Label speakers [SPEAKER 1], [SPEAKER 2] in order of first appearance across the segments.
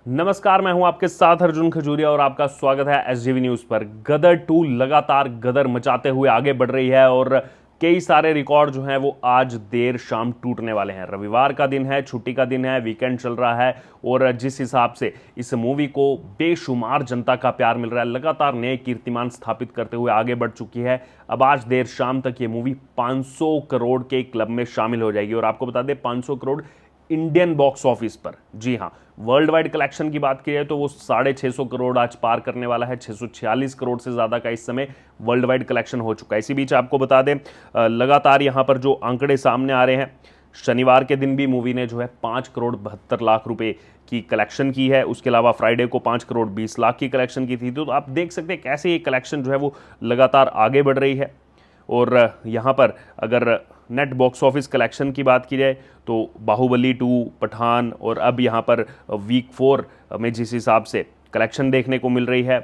[SPEAKER 1] नमस्कार, मैं हूं आपके साथ अर्जुन खजूरिया और आपका स्वागत है एसजीवी न्यूज पर। गदर 2 लगातार गदर मचाते हुए आगे बढ़ रही है और कई सारे रिकॉर्ड जो हैं वो आज देर शाम टूटने वाले हैं। रविवार का दिन है, छुट्टी का दिन है, वीकेंड चल रहा है और जिस हिसाब से इस मूवी को बेशुमार जनता का प्यार मिल रहा है, लगातार नए कीर्तिमान स्थापित करते हुए आगे बढ़ चुकी है। अब आज देर शाम तक ये मूवी 500 करोड़ के क्लब में शामिल हो जाएगी। और आपको बता दें, 500 करोड़ इंडियन बॉक्स ऑफिस पर। जी हां, वर्ल्ड वाइड कलेक्शन की बात की जाए तो वो 650 करोड़ आज पार करने वाला है। 646 करोड़ से ज्यादा का इस समय वर्ल्ड वाइड कलेक्शन हो चुका है। इसी बीच आपको बता दें, लगातार यहां पर जो आंकड़े सामने आ रहे हैं, शनिवार के दिन भी मूवी ने जो है 5 करोड़ 72 लाख रुपए की कलेक्शन की है। उसके अलावा फ्राइडे को 5 करोड़ 20 लाख की कलेक्शन की थी। तो आप देख सकते हैं कैसे ये कलेक्शन जो है वो लगातार आगे बढ़ रही है। और यहाँ पर अगर नेट बॉक्स ऑफिस कलेक्शन की बात की जाए तो बाहुबली 2, पठान और अब यहाँ पर वीक 4 में जिस हिसाब से कलेक्शन देखने को मिल रही है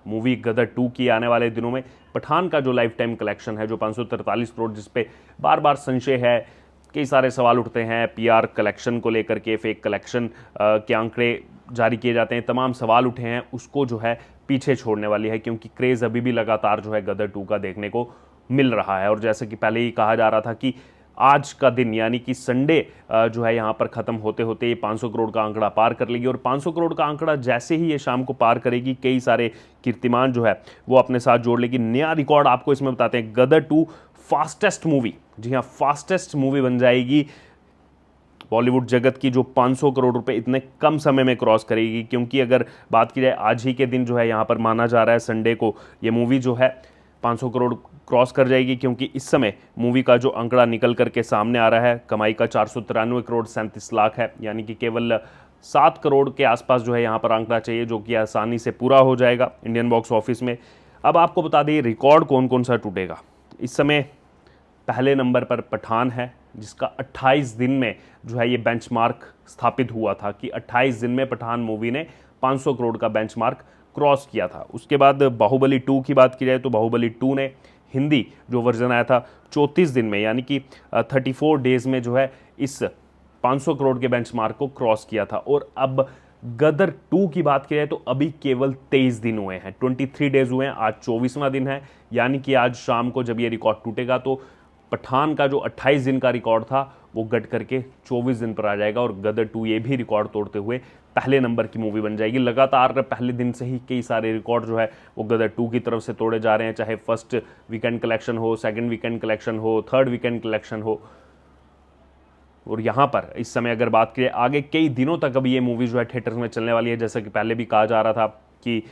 [SPEAKER 1] मूवी गदर 2 की, आने वाले दिनों में पठान का जो लाइफ टाइम कलेक्शन है जो 543 करोड़, जिस पे बार बार संशय है, कई सारे सवाल उठते हैं पीआर कलेक्शन को लेकर के, फेक कलेक्शन के आंकड़े जारी किए जाते हैं, तमाम सवाल उठे हैं, उसको जो है पीछे छोड़ने वाली है क्योंकि क्रेज़ अभी भी लगातार जो है गदर 2 का देखने को मिल रहा है। और जैसे कि पहले ही कहा जा रहा था कि आज का दिन यानी कि संडे जो है यहाँ पर ख़त्म होते होते ये 500 करोड़ का आंकड़ा पार कर लेगी। और 500 करोड़ का आंकड़ा जैसे ही ये शाम को पार करेगी, कई सारे कीर्तिमान जो है वो अपने साथ जोड़ लेगी। नया रिकॉर्ड आपको इसमें बताते हैं, गदर 2 फास्टेस्ट मूवी, जी हाँ फास्टेस्ट मूवी बन जाएगी बॉलीवुड जगत की, जो 500 करोड़ रुपए इतने कम समय में क्रॉस करेगी। क्योंकि अगर बात की जाए आज ही के दिन जो है यहाँ पर माना जा रहा है संडे को ये मूवी जो है 500 करोड़ क्रॉस कर जाएगी, क्योंकि इस समय मूवी का जो आंकड़ा निकल करके सामने आ रहा है कमाई का 493 करोड़ 37 लाख है। यानी कि केवल 7 करोड़ के आसपास जो है यहाँ पर आंकड़ा चाहिए, जो कि आसानी से पूरा हो जाएगा इंडियन बॉक्स ऑफिस में। अब आपको बता दें रिकॉर्ड कौन कौन सा टूटेगा। इस समय पहले नंबर पर पठान है, जिसका 28 दिन में जो है ये बेंचमार्क स्थापित हुआ था कि 28 दिन में पठान मूवी ने 500 करोड़ का बेंचमार्क क्रॉस किया था। उसके बाद बाहुबली 2 की बात की जाए तो बाहुबली 2 ने हिंदी जो वर्जन आया था 34 दिन में, यानी कि 34 डेज में जो है इस 500 करोड़ के बेंचमार्क को क्रॉस किया था। और अब गदर 2 की बात की जाए तो अभी केवल 23 दिन हुए हैं, 23 डेज हुए हैं, आज 24वां दिन है। यानी कि आज शाम को जब ये रिकॉर्ड टूटेगा तो पठान का जो 28 दिन का रिकॉर्ड था वो घट करके 24 दिन पर आ जाएगा और गदर 2 ये भी रिकॉर्ड तोड़ते हुए पहले नंबर की मूवी बन जाएगी। लगातार पहले दिन से ही कई सारे रिकॉर्ड जो है वो गदर 2 की तरफ से तोड़े जा रहे हैं, चाहे फर्स्ट वीकेंड कलेक्शन हो, सेकंड वीकेंड कलेक्शन हो, थर्ड वीकेंड कलेक्शन हो। और यहाँ पर इस समय अगर बात करें आगे कई दिनों तक अब ये मूवी जो है थिएटर्स में चलने वाली है। जैसा कि पहले भी कहा जा रहा था कि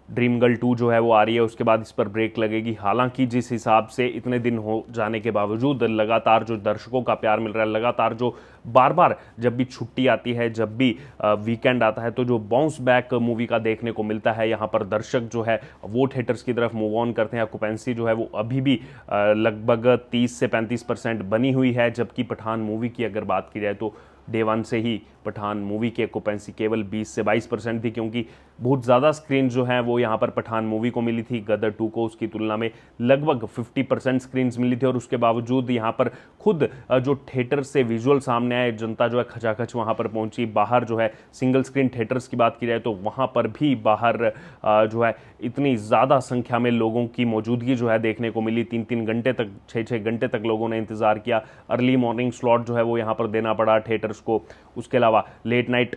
[SPEAKER 1] ड्रीम गर्ल 2 जो है वो आ रही है, उसके बाद इस पर ब्रेक लगेगी। हालांकि जिस हिसाब से इतने दिन हो जाने के बावजूद लगातार जो दर्शकों का प्यार मिल रहा है, लगातार जो बार बार जब भी छुट्टी आती है, जब भी वीकेंड आता है, तो जो बाउंस बैक मूवी का देखने को मिलता है, यहाँ पर दर्शक जो है वो थिएटर्स की तरफ मूव ऑन करते हैं। ऑक्यूपेंसी जो है वो अभी भी लगभग 30 से 35% बनी हुई है। जबकि पठान मूवी की अगर बात की जाए तो डे 1 से ही पठान मूवी की ऑक्यूपेंसी केवल 20 से 22% थी, क्योंकि बहुत ज़्यादा स्क्रीन जो है वो यहाँ पर पठान मूवी को मिली थी। गदर 2 को उसकी तुलना में लगभग 50% स्क्रीन्स मिली थी। और उसके बावजूद यहाँ पर खुद जो थिएटर से विजुअल सामने आए, जनता जो है खचाखच वहाँ पर पहुँची। बाहर जो है सिंगल स्क्रीन थिएटर्स की बात की जाए तो वहाँ पर भी बाहर जो है इतनी ज़्यादा संख्या में लोगों की मौजूदगी जो है देखने को मिली। 3-3 घंटे तक, 6-6 घंटे तक लोगों ने इंतज़ार किया। अर्ली मॉर्निंग स्लॉट जो है वो यहाँ पर देना पड़ा थिएटर्स को। उसके अलावा लेट नाइट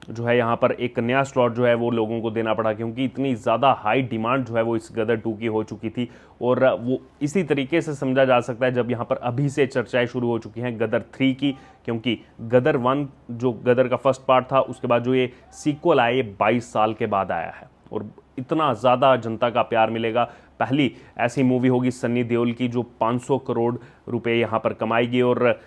[SPEAKER 1] जो है यहाँ पर एक नया स्लॉट जो है वो लोगों को देना पड़ा, क्योंकि इतनी ज़्यादा हाई डिमांड जो है वो इस गदर 2 की हो चुकी थी। और वो इसी तरीके से समझा जा सकता है जब यहाँ पर अभी से चर्चाएं शुरू हो चुकी हैं गदर 3 की, क्योंकि गदर 1 जो गदर का फर्स्ट पार्ट था, उसके बाद जो ये सीक्वल आया ये 22 साल के बाद आया है। और इतना ज़्यादा जनता का प्यार मिलेगा, पहली ऐसी मूवी होगी सन्नी देओल की जो 500 करोड़ रुपए यहाँ पर कमाएगी। और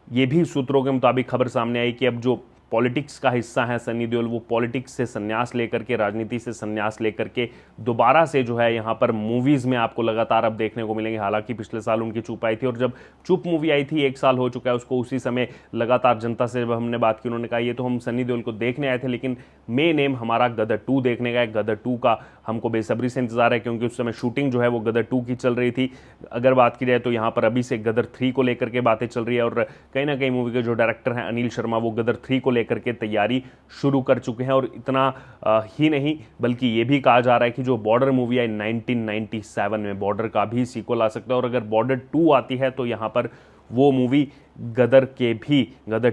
[SPEAKER 1] ये भी सूत्रों के मुताबिक खबर सामने आई कि अब जो पॉलिटिक्स का हिस्सा है सन्नी देओल, वो पॉलिटिक्स से संन्यास लेकर के, राजनीति से संन्यास लेकर के दोबारा से जो है यहाँ पर मूवीज़ में आपको लगातार अब देखने को मिलेंगे। हालांकि पिछले साल उनकी चुप आई थी, और जब चुप मूवी आई थी 1 साल हो चुका है उसको, उसी समय लगातार जनता से जब हमने बात की, उन्होंने कहा ये तो हम सन्नी देओल को देखने आए थे, लेकिन मेन एम हमारा गदर 2 देखने का है। गदर 2 का हमको बेसब्री से इंतजार है, क्योंकि उस समय शूटिंग जो है वो गदर 2 की चल रही थी। अगर बात की जाए तो यहाँ पर अभी से गदर 3 को लेकर के बातें चल रही है, और कहीं ना कहीं मूवी के जो डायरेक्टर हैं अनिल शर्मा, वो गदर 3 को लेकर के तैयारी शुरू कर चुके हैं। और इतना ही नहीं बल्कि ये भी कहा जा रहा है कि जो बॉर्डर मूवी आई 1997 में, बॉर्डर का भी सीक्वल आ सकता है। और अगर बॉर्डर 2 आती है तो यहाँ पर वो मूवी गदर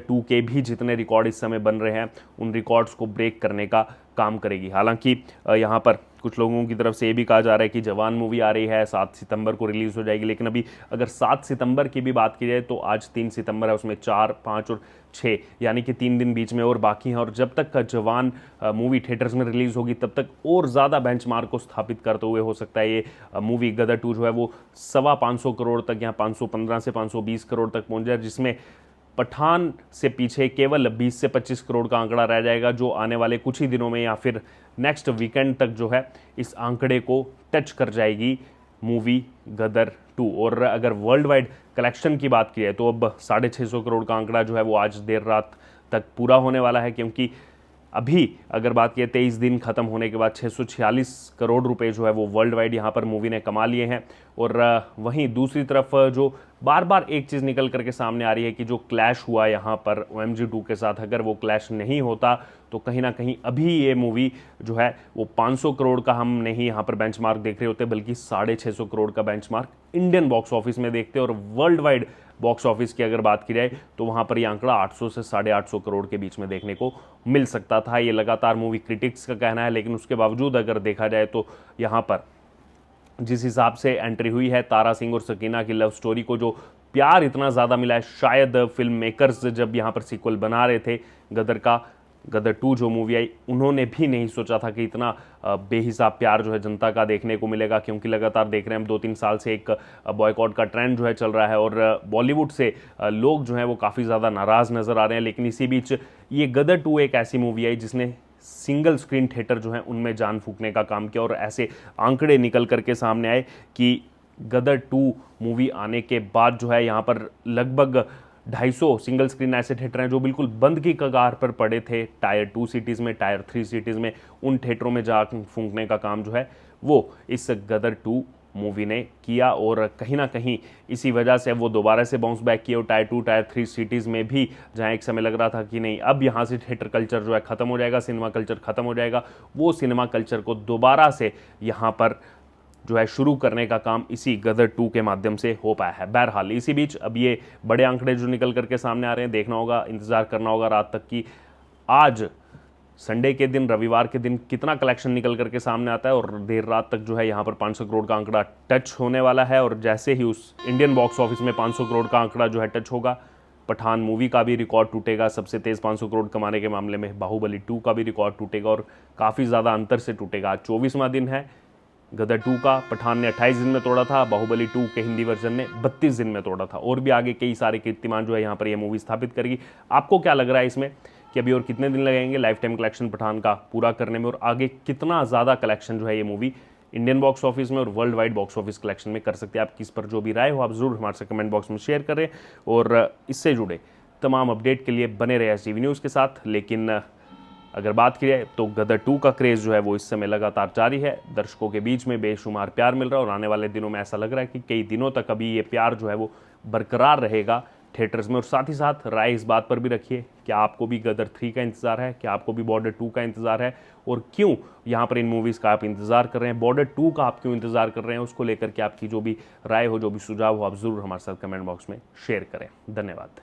[SPEAKER 1] 2 के भी जितने रिकॉर्ड इस समय बन रहे हैं उन रिकॉर्ड्स को ब्रेक करने का काम करेगी। हालांकि यहाँ पर कुछ लोगों की तरफ से ये भी कहा जा रहा है कि जवान मूवी आ रही है, 7 सितंबर को रिलीज हो जाएगी। लेकिन अभी अगर 7 सितंबर की भी बात की जाए तो आज 3 सितंबर है, उसमें 4, 5 और 6 यानी कि 3 दिन बीच में और बाकी हैं। और जब तक का जवान मूवी थिएटर्स में रिलीज होगी तब तक और ज़्यादा बेंचमार्क को स्थापित करते हुए हो सकता है ये मूवी गदर 2 जो है वो 525 करोड़ तक या 515 से 520 करोड़ तक पहुंच जाए, जिसमें पठान से पीछे केवल 20 से 25 करोड़ का आंकड़ा रह जाएगा, जो आने वाले कुछ ही दिनों में या फिर नेक्स्ट वीकेंड तक जो है इस आंकड़े को टच कर जाएगी मूवी गदर 2। और अगर वर्ल्ड वाइड कलेक्शन की बात की जाए तो अब 650 करोड़ का आंकड़ा जो है वो आज देर रात तक पूरा होने वाला है, क्योंकि अभी अगर बात किए 23 दिन खत्म होने के बाद 646 करोड़ रुपए जो है वो वर्ल्ड वाइड यहाँ पर मूवी ने कमा लिए हैं। और वहीं दूसरी तरफ जो बार बार एक चीज़ निकल करके सामने आ रही है कि जो क्लैश हुआ यहाँ पर OMG 2 के साथ, अगर वो क्लैश नहीं होता तो कहीं ना कहीं अभी ये मूवी जो है वो 500 करोड़ का हम नहीं यहाँ पर बेंचमार्क देख रहे होते, बल्कि 650 करोड़ का बेंचमार्क इंडियन बॉक्स ऑफिस में देखते। और वर्ल्ड वाइड बॉक्स ऑफिस की अगर बात की जाए तो वहाँ पर ये आंकड़ा 800 से 850 करोड़ के बीच में देखने को मिल सकता था। ये लगातार मूवी क्रिटिक्स का कहना है, लेकिन उसके बावजूद अगर देखा जाए तो यहाँ पर जिस हिसाब से एंट्री हुई है तारा सिंह और सकीना की लव स्टोरी को जो प्यार इतना ज़्यादा मिला है, शायद फिल्म मेकर्स जब यहाँ पर सीक्वल बना रहे थे गदर 2 जो मूवी आई, उन्होंने भी नहीं सोचा था कि इतना बेहिसाब प्यार जो है जनता का देखने को मिलेगा। क्योंकि लगातार देख रहे हैं हम 2-3 साल से एक बॉयकॉट का ट्रेंड जो है चल रहा है और बॉलीवुड से लोग जो हैं वो काफ़ी ज़्यादा नाराज़ नज़र आ रहे हैं। लेकिन इसी बीच ये गदर 2 एक ऐसी मूवी आई जिसने सिंगल स्क्रीन थिएटर जो है उनमें जान फूकने का काम किया। और ऐसे आंकड़े निकल करके सामने आए कि गदर 2 मूवी आने के बाद जो है यहाँ पर लगभग 250 सिंगल स्क्रीन ऐसे थिएटर हैं जो बिल्कुल बंद की कगार पर पड़े थे, टायर 2 सिटीज़ में, टायर 3 सिटीज़ में। उन थिएटरों में जा फूंकने का काम जो है वो इस गदर 2 मूवी ने किया। और कहीं ना कहीं इसी वजह से वो दोबारा से बाउंस बैक किए और टायर 2, टायर 3 सिटीज़ में भी, जहाँ एक समय लग रहा था कि नहीं अब यहाँ से थिएटर कल्चर जो है ख़त्म हो जाएगा, सिनेमा कल्चर ख़त्म हो जाएगा, वो सिनेमा कल्चर को दोबारा से यहाँ पर जो है शुरू करने का काम इसी गदर 2 के माध्यम से हो पाया है। बहरहाल इसी बीच अब ये बड़े आंकड़े जो निकल करके सामने आ रहे हैं, देखना होगा, इंतज़ार करना होगा रात तक कि आज संडे के दिन, रविवार के दिन कितना कलेक्शन निकल करके सामने आता है। और देर रात तक जो है यहाँ पर 500 करोड़ का आंकड़ा टच होने वाला है। और जैसे ही उस इंडियन बॉक्स ऑफिस में 500 करोड़ का आंकड़ा जो है टच होगा, पठान मूवी का भी रिकॉर्ड टूटेगा, सबसे तेज़ 500 करोड़ कमाने के मामले में बाहुबली 2 का भी रिकॉर्ड टूटेगा और काफ़ी ज़्यादा अंतर से टूटेगा। आज 24वां दिन है गदर 2 का, पठान ने 28 दिन में तोड़ा था, बाहुबली 2 के हिंदी वर्जन ने 32 दिन में तोड़ा था। और भी आगे कई सारे कीर्तिमान जो है यहाँ पर ये मूवी स्थापित करेगी। आपको क्या लग रहा है इसमें कि अभी और कितने दिन लगेंगे लाइफ टाइम कलेक्शन पठान का पूरा करने में, और आगे कितना ज़्यादा कलेक्शन जो है ये मूवी इंडियन बॉक्स ऑफिस में और world wide box office collection में कर सकते हैं? आपकी इस पर जो भी राय हो आप ज़रूर हमारे से कमेंट बॉक्स में शेयर करें। और इससे जुड़े तमाम अपडेट के लिए बने रहे SGV न्यूज़ के साथ। लेकिन अगर बात की जाए तो गदर 2 का क्रेज़ जो है वो इस समय लगातार जारी है, दर्शकों के बीच में बेशुमार प्यार मिल रहा है और आने वाले दिनों में ऐसा लग रहा है कि कई दिनों तक अभी ये प्यार जो है वो बरकरार रहेगा थिएटर्स में। और साथ ही साथ राय इस बात पर भी रखिए कि आपको भी गदर 3 का इंतज़ार है, क्या आपको भी बॉर्डर 2 का इंतज़ार है, और क्यों यहाँ पर इन मूवीज़ का आप इंतज़ार कर रहे हैं, बॉर्डर 2 का आप क्यों इंतज़ार कर रहे हैं, उसको लेकर के आपकी जो भी राय हो, जो भी सुझाव हो, आप ज़रूर हमारे साथ कमेंट बॉक्स में शेयर करें। धन्यवाद।